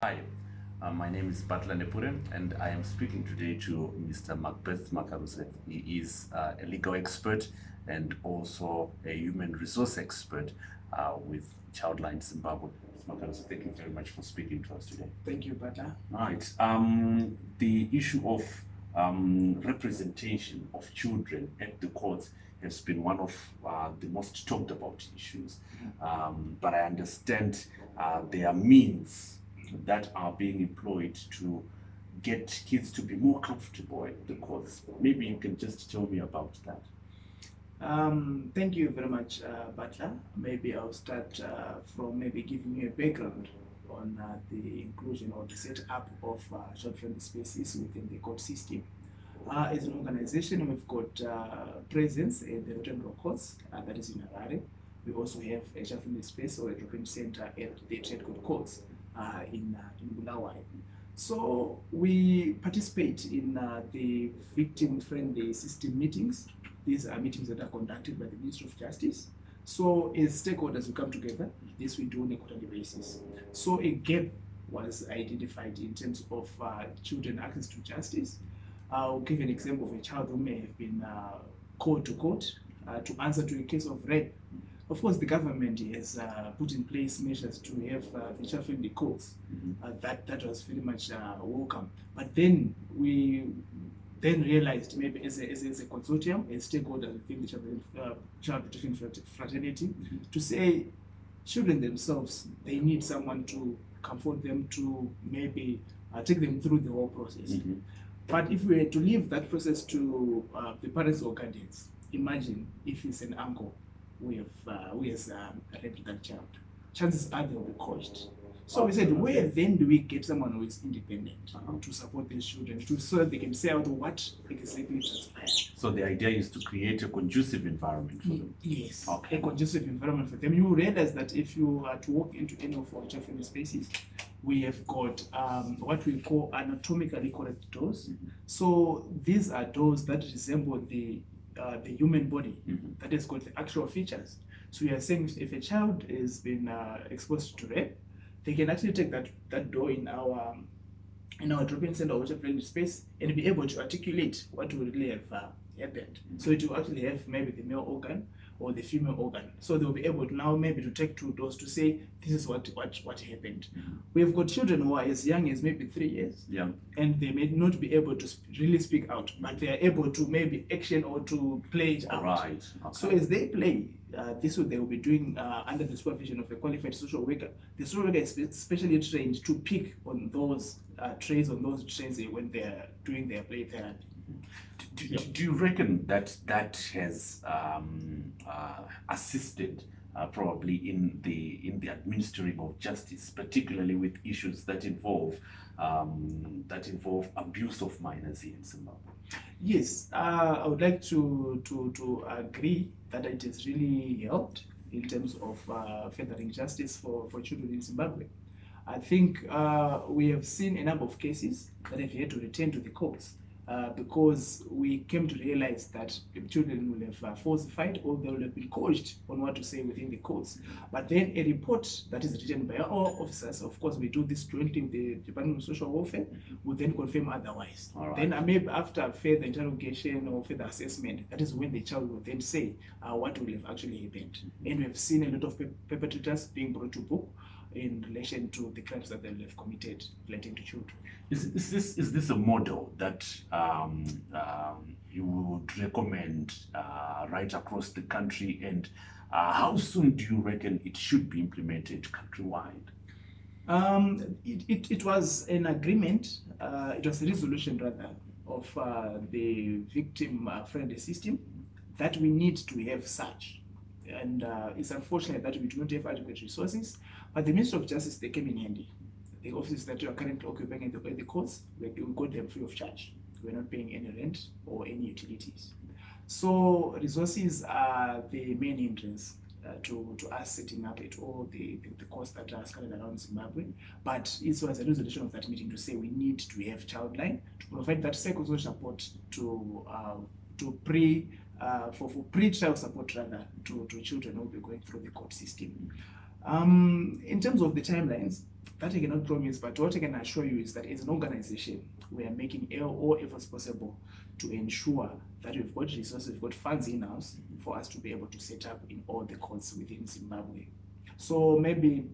Hi, my name is Butler Nepure, and I am speaking today to Mr. Macberth Makaruse. He is a legal expert and also a human resource expert with Childline Zimbabwe. Mr. Makaruse, thank you very much for speaking to us today. Thank you, Butler. Right. The issue of representation of children at the courts has been one of the most talked about issues. But I understand there are means that are being employed to get kids to be more comfortable at the courts. Maybe you can just tell me about that. Thank you very much, Butler. Maybe I'll start from maybe giving you a background on the inclusion or the setup of child-friendly spaces within the court system. As an organization, we've got presence in the Rotterdam Courts, that is in Harare. We also have a child-friendly space or a drop-in center at the Trade Court Courts in Bulawayo. So we participate in the victim-friendly system meetings. These are meetings that are conducted by the Ministry of Justice. So as stakeholders, we come together. This we do on a quarterly basis. So a gap was identified in terms of children access to justice. I'll give an example of a child who may have been called to court to answer to a case of rape. Of course, the government has put in place measures to have the child-friendly courts. That was very much welcome. But then we realized, maybe as a consortium, as stakeholders within the child protection fraternity, to say children themselves, they need someone to comfort them, to maybe take them through the whole process. But if we were to leave that process to the parents or guardians, imagine if it's an uncle who has raped that child. Chances are they'll be coached. So we said, where then do we get someone who is independent to support these children, so that they can say out what exactly transpired? So the idea is to create a conducive environment for them. Yes, Okay. a conducive environment for them. You realize that if you are to walk into any of our child-friendly spaces, we have got what we call anatomically correct doors. So these are doors that resemble the human body, that has got the actual features. So we are saying if a child has been exposed to rape, they can actually take that door in our drop-in center or child-friendly space and be able to articulate what will really have happened. So it will actually have maybe the male organ or the female organ. So they'll be able to now maybe to take two doors to say this is what happened. We've got children who are as young as maybe 3 years, and they may not be able to really speak out, but they are able to maybe action or to play it out. Right. Okay. So as they play, this what they will be doing under the supervision of a qualified social worker. The social worker is specially trained to pick on those traits, on those traits when they are doing their play therapy. Do you reckon that has assisted probably in the administering of justice, particularly with issues that involve abuse of minors here in Zimbabwe? Yes, I would like to agree that it has really helped in terms of furthering justice for children in Zimbabwe. I think we have seen a number of cases that have had to return to the courts because we came to realize that children will have falsified or they will have been coached on what to say within the courts. But then a report that is written by our officers, of course we do this jointly with the Department of Social Welfare, will then confirm otherwise. Then maybe after further interrogation or further assessment, that is when the child will then say what will have actually happened. And we have seen a lot of perpetrators being brought to book in relation to the crimes that they have committed relating to children. Is this a model that you would recommend right across the country, and how soon do you reckon it should be implemented countrywide? It was an agreement, it was a resolution rather, of the victim-friendly system that we need to have such. And it's unfortunate that we do not have adequate resources, but the Ministry of Justice, they came in handy. The offices that we are currently occupying in the courts, we got them free of charge. We're not paying any rent or any utilities. So resources are the main hindrance to us setting up at all the courts that are scattered around Zimbabwe. But it was a resolution of that meeting to say we need to have Childline to provide that psychosocial support for pre-trial support rather to children who will be going through the court system. In terms of the timelines, That I cannot promise, but what I can assure you is that as an organization, we are making all efforts possible to ensure that we've got resources, we've got funds in-house for us to be able to set up in all the courts within Zimbabwe. So maybe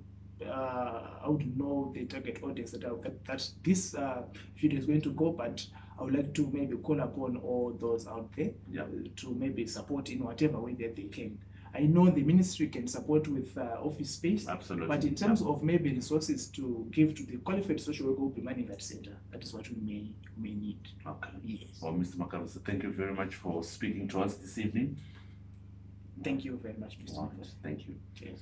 I would know the target audience that this video is going to go, but I would like to maybe call upon all those out there to maybe support in whatever way that they can. I know the ministry can support with office space. Absolutely. But in terms of maybe resources to give to the qualified social worker who will be manning that center, that is what we may need. Okay. Yes. Well, Mr. Makaruse, thank you very much for speaking to us this evening. Thank you very much, Mr. Thank you. Cheers.